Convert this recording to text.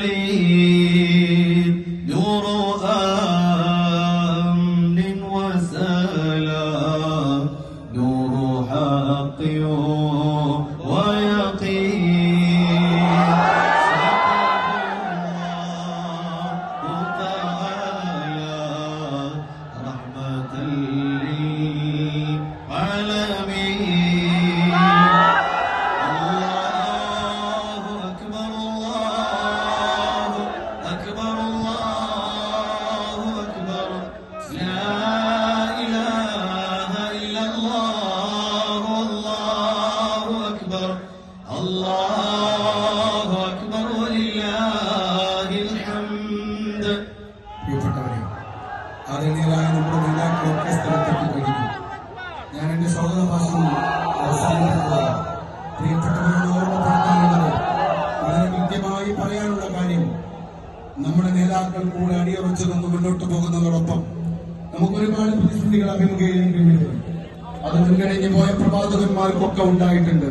يقين نور أمن وسلام نور حق ആദരണീയരായ നമ്മുടെ നേതാക്കളൊക്കെ സ്ഥലത്തേക്ക് കഴിഞ്ഞു. ഞാൻ എന്റെ സ്വാഗത ഭാഷണം അവസാനിപ്പിക്കുകയാണ്. പ്രിയപ്പെട്ടവരോട് ഓർമ്മപ്പെടുത്താനുള്ളത് വളരെ കൃത്യമായി പറയാനുള്ള കാര്യം, നമ്മുടെ നേതാക്കൾ കൂടെ അടിയുറച്ചു നിന്ന് മുന്നോട്ട് പോകുന്നതോടൊപ്പം നമുക്ക് ഒരുപാട് പ്രതിസന്ധികൾ അഭിമുഖീകരിക്കേണ്ടി വരും. അത് മുൻകഴിഞ്ഞു പോയ പ്രവാചകന്മാർക്കൊക്കെ ഉണ്ടായിട്ടുണ്ട്.